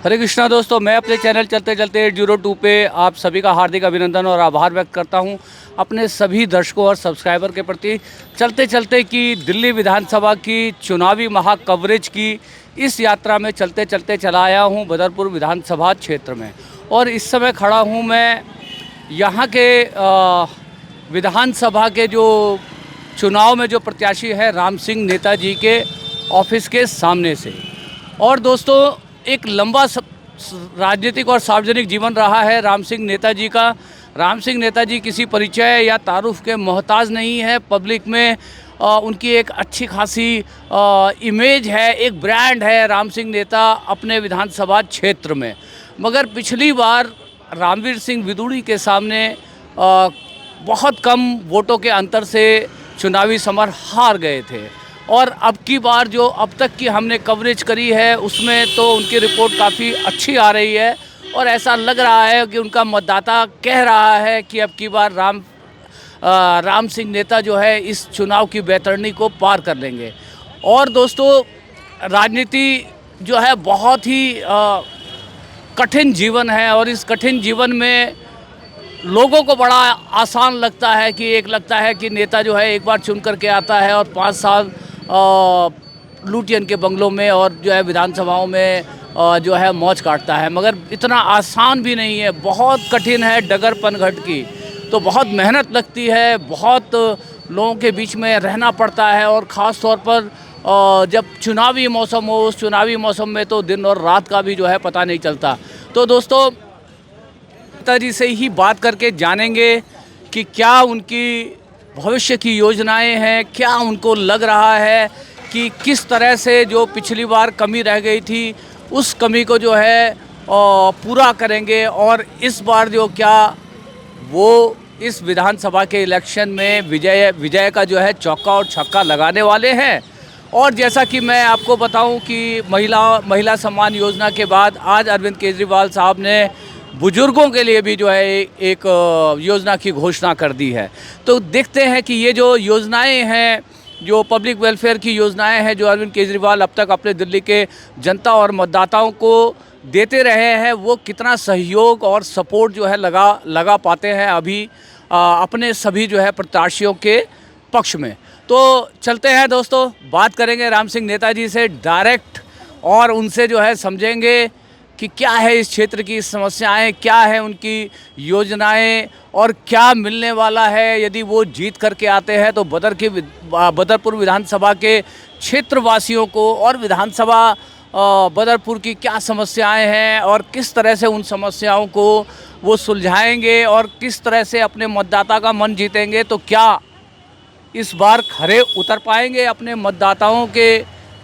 हरे कृष्णा दोस्तों, मैं अपने चैनल चलते चलते 802 पे आप सभी का हार्दिक अभिनंदन और आभार व्यक्त करता हूं अपने सभी दर्शकों और सब्सक्राइबर के प्रति। चलते चलते कि दिल्ली विधानसभा की चुनावी महा कवरेज की इस यात्रा में चलते चलते चला आया हूं बदरपुर विधानसभा क्षेत्र में। और इस समय खड़ा हूं मैं यहाँ के विधानसभा के जो चुनाव में जो प्रत्याशी है राम सिंह नेताजी के ऑफिस के सामने से। और दोस्तों, एक लंबा राजनीतिक और सार्वजनिक जीवन रहा है राम सिंह नेताजी का। राम सिंह नेताजी किसी परिचय या तारुफ के मोहताज नहीं है। पब्लिक में उनकी एक अच्छी खासी इमेज है, एक ब्रांड है राम सिंह नेता अपने विधानसभा क्षेत्र में। मगर पिछली बार रामवीर सिंह विदुड़ी के सामने बहुत कम वोटों के अंतर से चुनावी समर हार गए थे। और अब की बार जो अब तक की हमने कवरेज करी है उसमें तो उनकी रिपोर्ट काफ़ी अच्छी आ रही है। और ऐसा लग रहा है कि उनका मतदाता कह रहा है कि अब की बार राम सिंह नेता जो है इस चुनाव की बैतरणी को पार कर लेंगे। और दोस्तों, राजनीति जो है बहुत ही कठिन जीवन है। और इस कठिन जीवन में लोगों को बड़ा आसान लगता है कि लगता है कि नेता जो है एक बार चुन करके आता है और 5 साल लुटियन के बंगलों में और जो है विधानसभाओं में जो है मौज काटता है। मगर इतना आसान भी नहीं है, बहुत कठिन है डगर पनघट की। तो बहुत मेहनत लगती है, बहुत लोगों के बीच में रहना पड़ता है। और ख़ास तौर पर जब चुनावी मौसम हो, उस चुनावी मौसम में तो दिन और रात का भी जो है पता नहीं चलता। तो दोस्तों, नेताजी से ही बात करके जानेंगे कि क्या उनकी भविष्य की योजनाएं हैं, क्या उनको लग रहा है कि किस तरह से जो पिछली बार कमी रह गई थी उस कमी को जो है पूरा करेंगे। और इस बार जो क्या वो इस विधानसभा के इलेक्शन में विजय का जो है चौका और छक्का लगाने वाले हैं। और जैसा कि मैं आपको बताऊं कि महिला सम्मान योजना के बाद आज अरविंद केजरीवाल साहब ने बुजुर्गों के लिए भी जो है एक योजना की घोषणा कर दी है। तो देखते हैं कि ये जो योजनाएं हैं, जो पब्लिक वेलफेयर की योजनाएं हैं जो अरविंद केजरीवाल अब तक अपने दिल्ली के जनता और मतदाताओं को देते रहे हैं, वो कितना सहयोग और सपोर्ट जो है लगा पाते हैं अभी अपने सभी जो है प्रत्याशियों के पक्ष में। तो चलते हैं दोस्तों, बात करेंगे राम सिंह नेताजी से डायरेक्ट और उनसे जो है समझेंगे कि क्या है इस क्षेत्र की समस्याएं, क्या है उनकी योजनाएं और क्या मिलने वाला है यदि वो जीत करके आते हैं। तो बदरपुर विधानसभा के क्षेत्रवासियों को और विधानसभा बदरपुर की क्या समस्याएं हैं और किस तरह से उन समस्याओं को वो सुलझाएंगे और किस तरह से अपने मतदाता का मन जीतेंगे। तो क्या इस बार खरे उतर पाएंगे अपने मतदाताओं के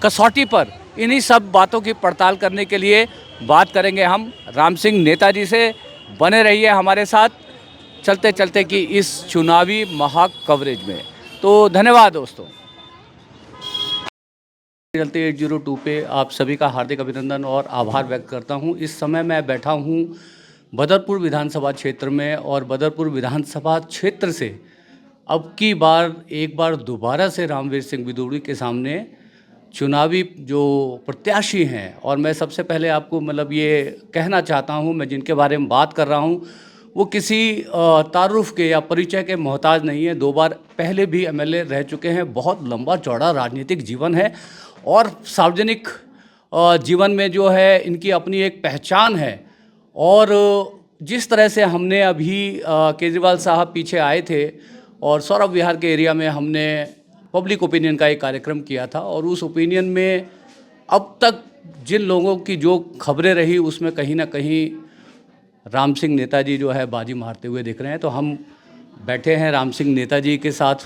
कसौटी पर? इन्हीं सब बातों की पड़ताल करने के लिए बात करेंगे हम राम सिंह नेताजी से। बने रहिए हमारे साथ चलते चलते कि इस चुनावी महा कवरेज में। तो धन्यवाद दोस्तों। चलते 802 पे आप सभी का हार्दिक अभिनंदन और आभार व्यक्त करता हूं। इस समय मैं बैठा हूं बदरपुर विधानसभा क्षेत्र में और बदरपुर विधानसभा क्षेत्र से अब की बार एक बार दोबारा से रामवीर सिंह विदुड़ी के सामने चुनावी जो प्रत्याशी हैं। और मैं सबसे पहले आपको ये कहना चाहता हूं, मैं जिनके बारे में बात कर रहा हूं वो किसी तारुफ के या परिचय के मोहताज नहीं है। 2 बार पहले भी एमएलए रह चुके हैं। बहुत लंबा चौड़ा राजनीतिक जीवन है और सार्वजनिक जीवन में जो है इनकी अपनी एक पहचान है। और जिस तरह से हमने अभी केजरीवाल साहब पीछे आए थे और सौरभ विहार के एरिया में हमने पब्लिक ओपिनियन का एक कार्यक्रम किया था और उस ओपिनियन में अब तक जिन लोगों की जो खबरें रही उसमें कहीं ना कहीं राम सिंह नेताजी जो है बाजी मारते हुए दिख रहे हैं। तो हम बैठे हैं राम सिंह नेताजी के साथ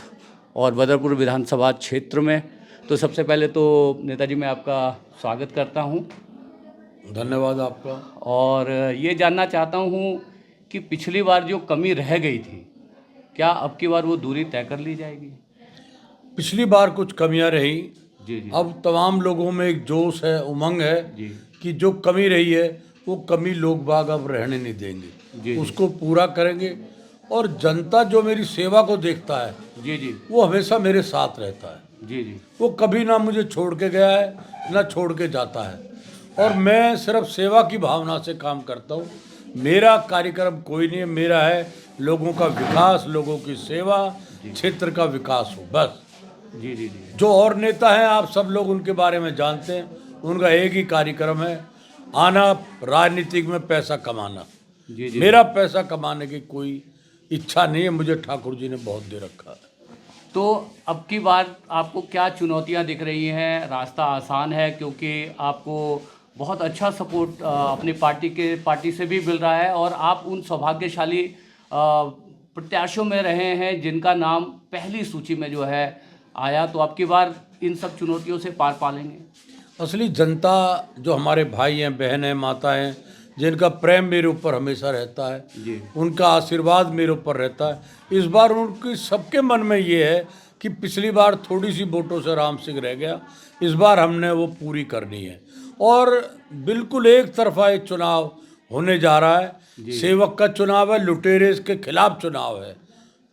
और बदरपुर विधानसभा क्षेत्र में। तो सबसे पहले तो नेताजी मैं आपका स्वागत करता हूं। धन्यवाद आपका। और ये जानना चाहता हूं कि पिछली बार जो कमी रह गई थी, क्या अब की बार वो दूरी तय कर ली जाएगी? पिछली बार कुछ कमियां रही जी जी। अब तमाम लोगों में एक जोश है, उमंग है जी कि जो कमी रही है वो कमी लोग बाग अब रहने नहीं देंगे जी। उसको पूरा करेंगे। और जनता जो मेरी सेवा को देखता है जी जी वो हमेशा मेरे साथ रहता है। जी जी। वो कभी ना मुझे छोड़ के गया है ना छोड़ के जाता है। और मैं सिर्फ सेवा की भावना से काम करता हूँ। मेरा कार्यक्रम कोई नहीं है, मेरा है लोगों का विकास, लोगों की सेवा, क्षेत्र का विकास हो, बस। जी जी जी जो और नेता हैं आप सब लोग उनके बारे में जानते हैं, उनका एक ही कार्यक्रम है, आना राजनीतिक में पैसा कमाना। जी जी। मेरा पैसा कमाने की कोई इच्छा नहीं है, मुझे ठाकुर जी ने बहुत दे रखा है। तो अब की बार आपको क्या चुनौतियां दिख रही हैं? रास्ता आसान है क्योंकि आपको बहुत अच्छा सपोर्ट अपनी पार्टी से भी मिल रहा है और आप उन सौभाग्यशाली प्रत्याशियों में रहे हैं जिनका नाम पहली सूची में जो है आया। तो अब की बार इन सब चुनौतियों से पार पा लेंगे? असली जनता जो हमारे भाई हैं, बहन हैं, माता हैं, जिनका प्रेम मेरे ऊपर हमेशा रहता है, जी। उनका आशीर्वाद मेरे ऊपर रहता है। इस बार उनकी सबके मन में ये है कि पिछली बार थोड़ी सी वोटों से राम सिंह रह गया, इस बार हमने वो पूरी करनी है। और बिल्कुल एक तरफा ये चुनाव होने जा रहा है, सेवक का चुनाव है, लुटेरे के खिलाफ चुनाव है।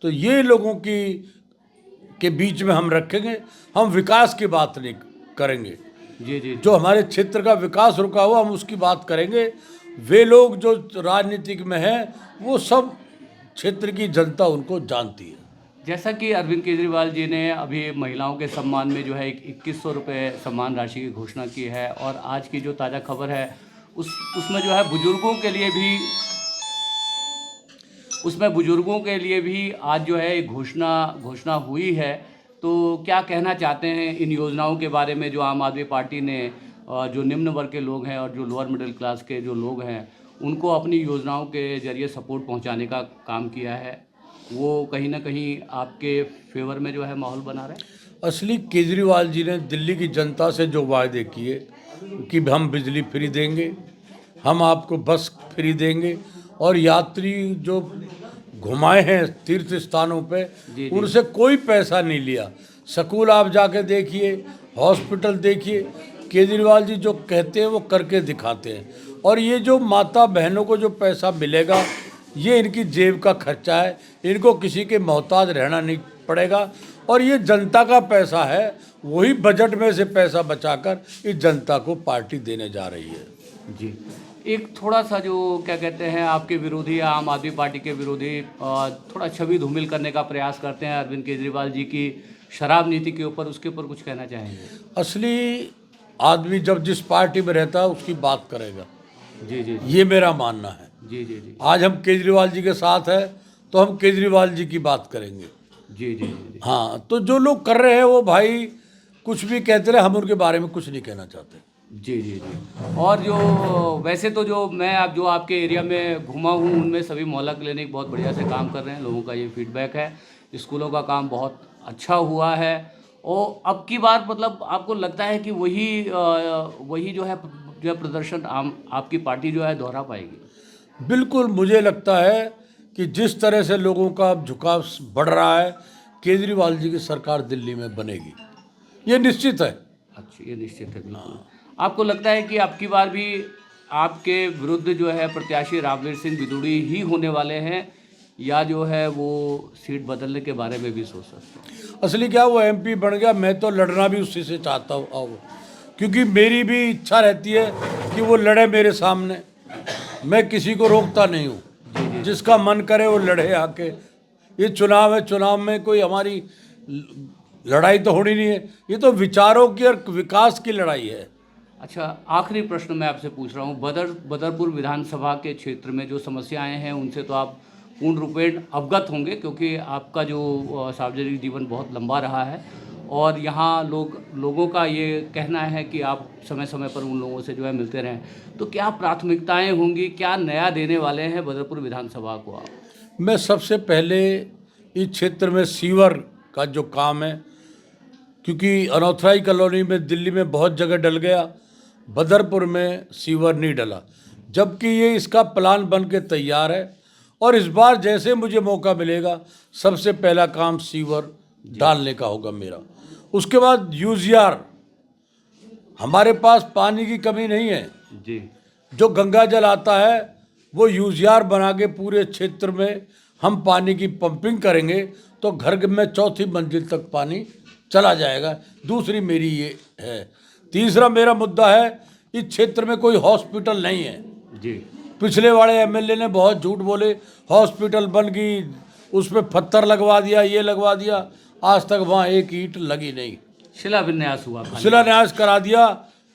तो ये लोगों के बीच में हम रखेंगे, हम विकास की बात नहीं करेंगे। जी जी जो हमारे क्षेत्र का विकास रुका हुआ हम उसकी बात करेंगे। वे लोग जो राजनीतिक में हैं वो सब क्षेत्र की जनता उनको जानती है। जैसा कि अरविंद केजरीवाल जी ने अभी महिलाओं के सम्मान में जो है 2100 रुपये सम्मान राशि की घोषणा की है और आज की जो ताज़ा खबर है उसमें जो है बुजुर्गों के लिए भी आज जो है एक घोषणा हुई है। तो क्या कहना चाहते हैं इन योजनाओं के बारे में जो आम आदमी पार्टी ने जो निम्न वर्ग के लोग हैं और जो लोअर मिडिल क्लास के जो लोग हैं उनको अपनी योजनाओं के जरिए सपोर्ट पहुंचाने का काम किया है, वो कहीं ना कहीं आपके फेवर में जो है माहौल बना रहे? असली केजरीवाल जी ने दिल्ली की जनता से जो वायदे किए कि हम बिजली फ्री देंगे, हम आपको बस फ्री देंगे और यात्री जो घुमाए हैं तीर्थ स्थानों पे उनसे कोई पैसा नहीं लिया। स्कूल आप जाके देखिए, हॉस्पिटल देखिए, केजरीवाल जी जो कहते हैं वो करके दिखाते हैं। और ये जो माता बहनों को जो पैसा मिलेगा ये इनकी जेब का खर्चा है, इनको किसी के मोहताज रहना नहीं पड़ेगा। और ये जनता का पैसा है, वही बजट में से पैसा बचाकर इस जनता को पार्टी देने जा रही है। जी, एक थोड़ा सा जो क्या कहते हैं आपके विरोधी या आम आदमी पार्टी के विरोधी थोड़ा छवि धूमिल करने का प्रयास करते हैं अरविंद केजरीवाल जी की शराब नीति के ऊपर, उसके ऊपर कुछ कहना चाहेंगे? असली आदमी जब जिस पार्टी में रहता है उसकी बात करेगा। जी जी ये मेरा मानना है। जी जी जी आज हम केजरीवाल जी के साथ हैं तो हम केजरीवाल जी की बात करेंगे। जी जी जी हाँ, तो जो लोग कर रहे हैं वो भाई कुछ भी कहते रहे, हम उनके बारे में कुछ नहीं कहना चाहते। जी जी जी। और जो वैसे तो जो मैं अब जो आपके एरिया में घुमा हूँ उनमें सभी मोहल्ला क्लिनिक बहुत बढ़िया से काम कर रहे हैं, लोगों का ये फीडबैक है। स्कूलों का काम बहुत अच्छा हुआ है और अब की बार मतलब आपको लगता है कि वही जो है प्रदर्शन आपकी पार्टी जो है दोहरा पाएगी? बिल्कुल, मुझे लगता है कि जिस तरह से लोगों का झुकाव बढ़ रहा है, केजरीवाल जी की सरकार दिल्ली में बनेगी, ये निश्चित है। अच्छा, ये निश्चित है बिल्कुल। आपको लगता है कि अब की बार भी आपके विरुद्ध जो है प्रत्याशी रामवीर सिंह बिदुड़ी ही होने वाले हैं या जो है वो सीट बदलने के बारे में भी सोच सकते हैं? असली क्या वो एमपी बन गया, मैं तो लड़ना भी उसी से चाहता हूँ, क्योंकि मेरी भी इच्छा रहती है कि वो लड़े मेरे सामने। मैं किसी को रोकता नहीं हूँ, जिसका मन करे वो लड़े आके। ये चुनाव है, चुनाव में कोई हमारी लड़ाई तो होनी नहीं है, ये तो विचारों की और विकास की लड़ाई है। अच्छा, आखिरी प्रश्न मैं आपसे पूछ रहा हूँ, बदरपुर विधानसभा के क्षेत्र में जो समस्याएं हैं उनसे तो आप पूर्ण रूपेण अवगत होंगे क्योंकि आपका जो सार्वजनिक जीवन बहुत लंबा रहा है और यहाँ लोगों का ये कहना है कि आप समय समय पर उन लोगों से जो है मिलते रहें। तो क्या प्राथमिकताएं होंगी, क्या नया देने वाले हैं बदरपुर विधानसभा को आप? मैं सबसे पहले इस क्षेत्र में सीवर का जो काम है, क्योंकि अनॉथराइज कॉलोनी में दिल्ली में बहुत जगह डल गया, बदरपुर में सीवर नहीं डला, जबकि ये इसका प्लान बन के तैयार है। और इस बार जैसे मुझे मौका मिलेगा सबसे पहला काम सीवर डालने का होगा मेरा। उसके बाद यूजीआर, हमारे पास पानी की कमी नहीं है जी। जो गंगा जल आता है वो यूजीआर बना के पूरे क्षेत्र में हम पानी की पंपिंग करेंगे तो घर में चौथी मंजिल तक पानी चला जाएगा। दूसरी मेरी ये है। तीसरा मेरा मुद्दा है इस क्षेत्र में कोई हॉस्पिटल नहीं है। जी पिछले वाले एमएलए ने बहुत झूठ बोले, हॉस्पिटल बन गई, उस पर पत्थर लगवा दिया, ये लगवा दिया, आज तक वहाँ एक ईंट लगी नहीं। शिलान्यास हुआ खाली। शिलान्यास करा दिया,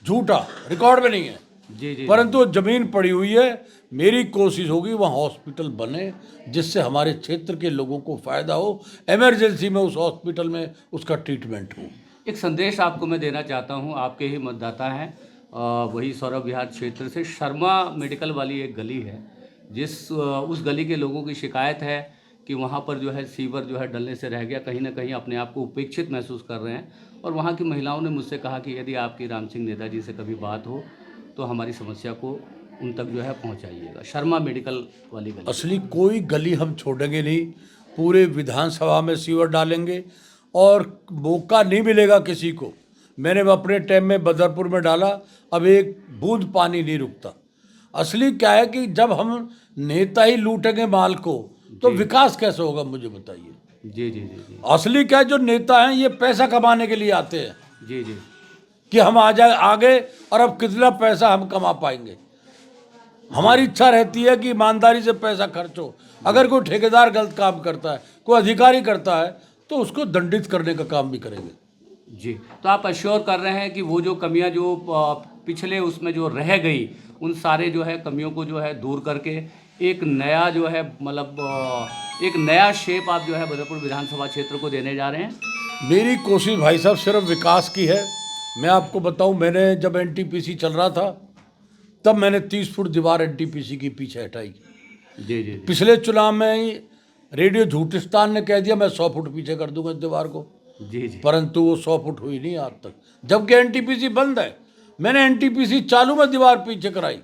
झूठा, रिकॉर्ड में नहीं है। जी जी परंतु जमीन पड़ी हुई है। मेरी कोशिश होगी वहाँ हॉस्पिटल बने, जिससे हमारे क्षेत्र के लोगों को फायदा हो, इमरजेंसी में उस हॉस्पिटल में उसका ट्रीटमेंट हो। एक संदेश आपको मैं देना चाहता हूँ, आपके ही मतदाता हैं, वही सौरभ विहार क्षेत्र से शर्मा मेडिकल वाली एक गली है, उस गली के लोगों की शिकायत है कि वहाँ पर जो है सीवर जो है डलने से रह गया, कहीं ना कहीं अपने आप को उपेक्षित महसूस कर रहे हैं। और वहाँ की महिलाओं ने मुझसे कहा कि यदि आपकी राम सिंह नेताजी से कभी बात हो तो हमारी समस्या को उन तक जो है पहुँचाइएगा। शर्मा मेडिकल वाली गली। असली कोई गली हम छोड़ेंगे नहीं, पूरे विधानसभा में सीवर डालेंगे और मौका नहीं मिलेगा किसी को। मैंने अपने टाइम में बदरपुर में डाला, अब एक बूंद पानी नहीं रुकता। असली क्या है कि जब हम नेता ही लूटेंगे माल को तो विकास कैसे होगा, मुझे बताइए। जी जी जी जी असली क्या है, जो नेता हैं ये पैसा कमाने के लिए आते हैं जी जी कि हम आ जाए आगे और अब कितना पैसा हम कमा पाएंगे। हमारी इच्छा रहती है कि ईमानदारी से पैसा खर्च हो। अगर कोई ठेकेदार गलत काम करता है, कोई अधिकारी करता है, तो उसको दंडित करने का काम भी करेंगे। जी, तो आप अश्योर कर रहे हैं कि वो जो कमियां जो पिछले उसमें जो रह गई, उन सारे जो है कमियों को जो है दूर करके एक नया जो है मतलब एक नया शेप आप जो है बदरपुर विधानसभा क्षेत्र को देने जा रहे हैं। मेरी कोशिश भाई साहब सिर्फ विकास की है। मैं आपको बताऊं, मैंने जब एनटीपीसी चल रहा था तब मैंने 30 फुट दीवार एनटीपीसी की पीछे हटाई। जी जी पिछले चुनाव में ही रेडियो झूठिस्तान ने कह दिया मैं 100 फुट पीछे कर दूंगा इस दीवार को, जी जी परंतु वो 100 फुट हुई नहीं आज तक, जबकि एनटीपीसी बंद है। मैंने एनटीपीसी चालू में दीवार पीछे कराई।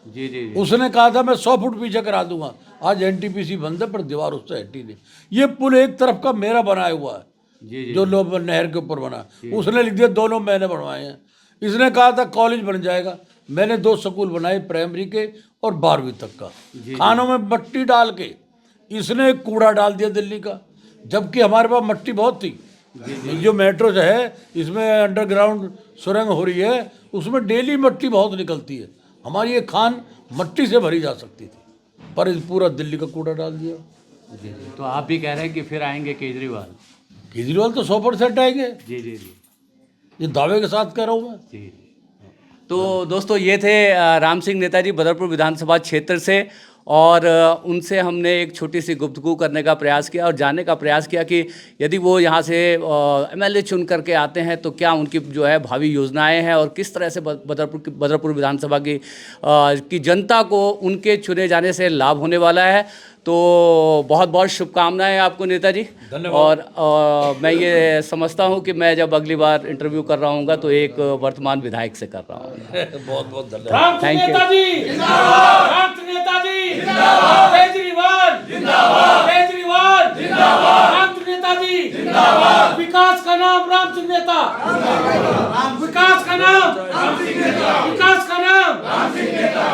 जी जी उसने कहा था मैं 100 फुट पीछे करा दूंगा, आज एनटीपीसी बंद है पर दीवार उससे हटी नहीं। ये पुल एक तरफ का मेरा बनाया हुआ है, जी जी जो लोग नहर के ऊपर बना, उसने लिख दिया दोनों मैंने बनवाए हैं। इसने कहा था कॉलेज बन जाएगा, मैंने 2 स्कूल बनाए, प्राइमरी के और 12वीं तक का, खानों में मट्टी डाल के। इसने कूड़ा डाल दिया दिल्ली का, जबकि हमारे पास मट्टी बहुत थी। जो मेट्रो जो है इसमें अंडरग्राउंड सुरंग हो रही है, उसमें डेली मट्टी बहुत निकलती है। हमारी ये खान मट्टी से भरी जा सकती थी, पर इस पूरा दिल्ली का कूड़ा डाल दिया। जी जी, तो आप भी कह रहे हैं कि फिर आएंगे केजरीवाल? केजरीवाल तो 100% आएंगे, जी जी जी ये दावे के साथ कह रहा हूँ मैं। जी। तो दोस्तों ये थे राम सिंह नेताजी बदरपुर विधानसभा क्षेत्र से, और उनसे हमने एक छोटी सी गुफ्तगू करने का प्रयास किया और जानने का प्रयास किया कि यदि वो यहाँ से एमएलए चुन करके आते हैं तो क्या उनकी जो है भावी योजनाएं हैं और किस तरह से बदरपुर विधानसभा की जनता को उनके चुने जाने से लाभ होने वाला है। तो बहुत बहुत शुभकामनाएं आपको नेताजी। धन्यवाद। और मैं ये समझता हूँ कि मैं जब अगली बार इंटरव्यू कर रहा हूँगा तो एक वर्तमान विधायक से कर रहा हूँ। बहुत बहुत धन्यवाद। Thank you. नेताजी जिंदाबाद, केजरीवाल जिंदाबाद, केजरीवाल जिंदाबाद, राम सिंह नेताजी जिंदाबाद। विकास का नाम राम सिंह नेता, विकास का नाम राम सिंह नेता, विकास का नाम राम सिंह नेता।